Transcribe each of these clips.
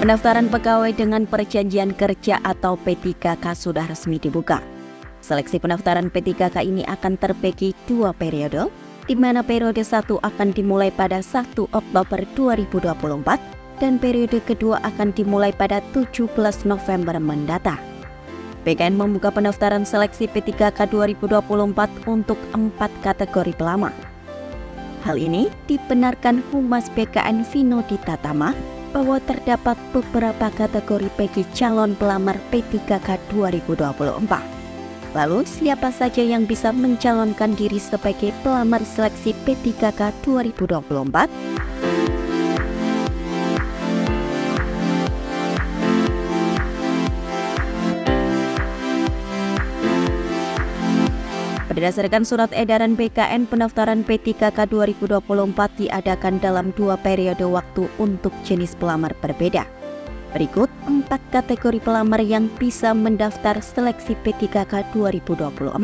Pendaftaran pegawai dengan perjanjian kerja atau P3K sudah resmi dibuka. Seleksi pendaftaran P3K ini akan terbagi 2 periode, di mana periode 1 akan dimulai pada 1 Oktober 2024 dan periode kedua akan dimulai pada 17 November mendatang. BKN membuka pendaftaran seleksi P3K 2024 untuk 4 kategori pelamar. Hal ini dibenarkan Humas BKN Vino Ditatama bahwa terdapat beberapa kategori bagi calon pelamar P3K 2024. Lalu, siapa saja yang bisa mencalonkan diri sebagai pelamar seleksi P3K 2024? Berdasarkan surat edaran BKN, pendaftaran P3K 2024 diadakan dalam 2 periode waktu untuk jenis pelamar berbeda. Berikut 4 kategori pelamar yang bisa mendaftar seleksi P3K 2024.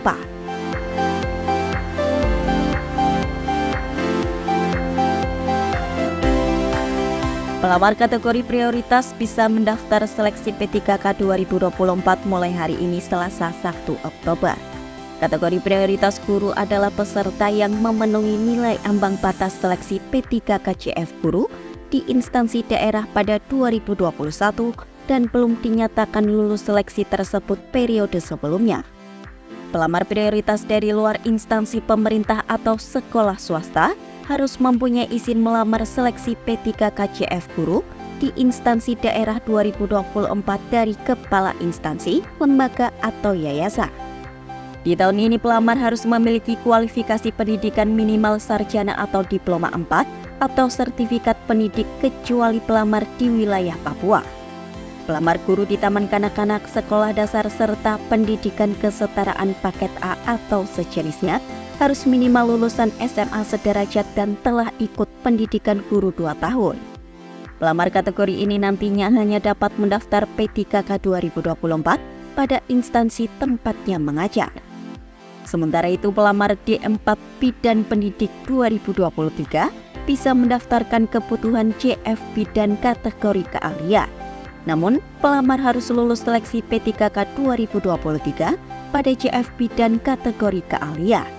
Pelamar kategori prioritas bisa mendaftar seleksi P3K 2024 mulai hari ini Selasa 1 Oktober. Kategori prioritas guru adalah peserta yang memenuhi nilai ambang batas seleksi P3K KCF guru di instansi daerah pada 2021 dan belum dinyatakan lulus seleksi tersebut periode sebelumnya. Pelamar prioritas dari luar instansi pemerintah atau sekolah swasta harus mempunyai izin melamar seleksi P3K KCF guru di instansi daerah 2024 dari kepala instansi, lembaga atau yayasan. Di tahun ini pelamar harus memiliki kualifikasi pendidikan minimal sarjana atau diploma 4 atau sertifikat pendidik kecuali pelamar di wilayah Papua. Pelamar guru di taman kanak-kanak, sekolah dasar serta pendidikan kesetaraan paket A atau sejenisnya harus minimal lulusan SMA sederajat dan telah ikut pendidikan guru 2 tahun. Pelamar kategori ini nantinya hanya dapat mendaftar P3K 2024 pada instansi tempatnya mengajar. Sementara itu, pelamar D4 Bidan Pendidik 2023 bisa mendaftarkan kebutuhan CF Bidan kategori keahlian. Namun, pelamar harus lulus seleksi P3K 2023 pada CF Bidan kategori keahlian.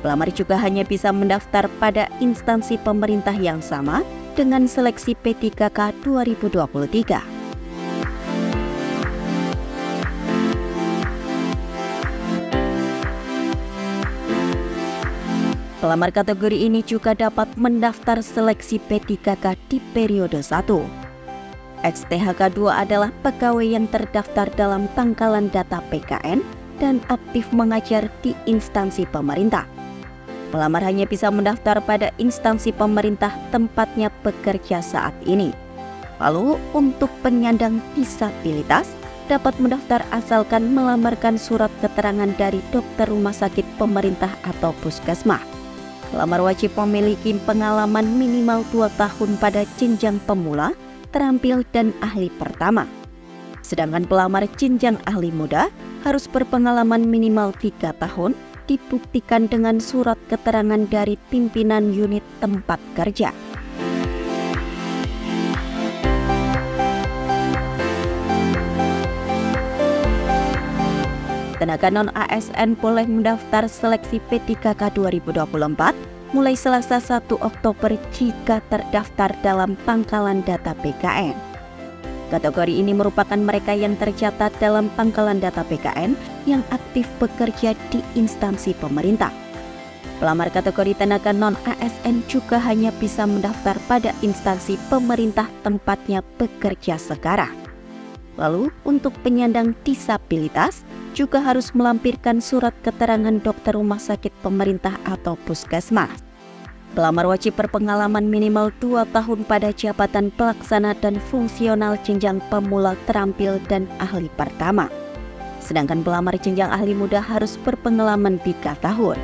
Pelamar juga hanya bisa mendaftar pada instansi pemerintah yang sama dengan seleksi P3K 2023. Pelamar kategori ini juga dapat mendaftar seleksi P3K di periode 1. XTHK 2 adalah pegawai yang terdaftar dalam pangkalan data PKN dan aktif mengajar di instansi pemerintah. Pelamar hanya bisa mendaftar pada instansi pemerintah tempatnya bekerja saat ini. Lalu, untuk penyandang disabilitas dapat mendaftar asalkan melamarkan surat keterangan dari dokter rumah sakit pemerintah atau puskesmas. Pelamar wajib memiliki pengalaman minimal 2 tahun pada jenjang pemula, terampil, dan ahli pertama. Sedangkan pelamar jenjang ahli muda harus berpengalaman minimal 3 tahun, dibuktikan dengan surat keterangan dari pimpinan unit tempat kerja. Tenaga non-ASN boleh mendaftar seleksi P3K 2024 mulai Selasa 1 Oktober jika terdaftar dalam pangkalan data PKN. Kategori ini merupakan mereka yang tercatat dalam pangkalan data PKN yang aktif bekerja di instansi pemerintah. Pelamar kategori tenaga non-ASN juga hanya bisa mendaftar pada instansi pemerintah tempatnya bekerja sekarang. Lalu, untuk penyandang disabilitas, juga harus melampirkan surat keterangan dokter rumah sakit pemerintah atau puskesmas. Pelamar wajib berpengalaman minimal 2 tahun pada jabatan pelaksana dan fungsional jenjang pemula, terampil, dan ahli pertama. Sedangkan pelamar jenjang ahli muda harus berpengalaman 3 tahun.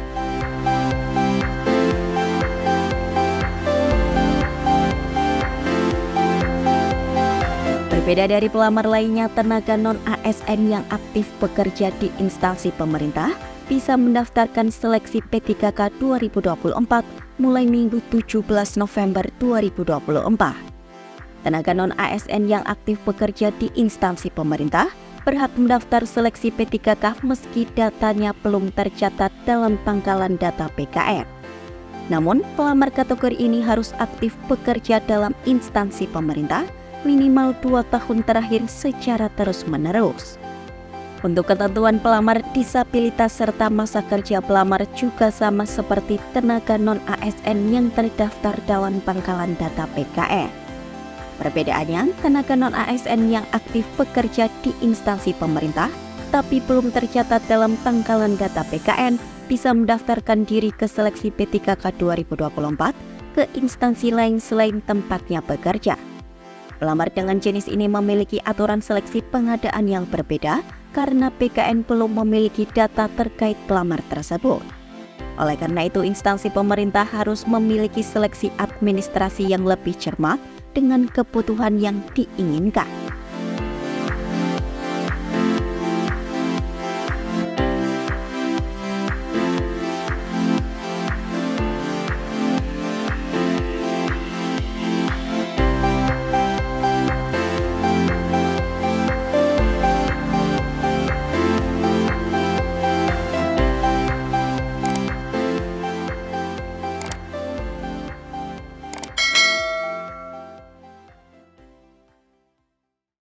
Berbeda dari pelamar lainnya, tenaga non-ASN yang aktif bekerja di instansi pemerintah bisa mendaftarkan seleksi P3K 2024 mulai Minggu 17 November 2024. Tenaga non-ASN yang aktif bekerja di instansi pemerintah berhak mendaftar seleksi P3K meski datanya belum tercatat dalam pangkalan data PKN. Namun, pelamar kategori ini harus aktif bekerja dalam instansi pemerintah minimal 2 tahun terakhir secara terus-menerus. Untuk ketentuan pelamar disabilitas serta masa kerja pelamar juga sama seperti tenaga non-ASN yang terdaftar dalam pangkalan data PKN. Perbedaannya, tenaga non-ASN yang aktif bekerja di instansi pemerintah tapi belum tercatat dalam pangkalan data PKN bisa mendaftarkan diri ke seleksi P3K 2024 ke instansi lain selain tempatnya bekerja. Pelamar dengan jenis ini memiliki aturan seleksi pengadaan yang berbeda karena PKN belum memiliki data terkait pelamar tersebut. Oleh karena itu, instansi pemerintah harus memiliki seleksi administrasi yang lebih cermat dengan kebutuhan yang diinginkan.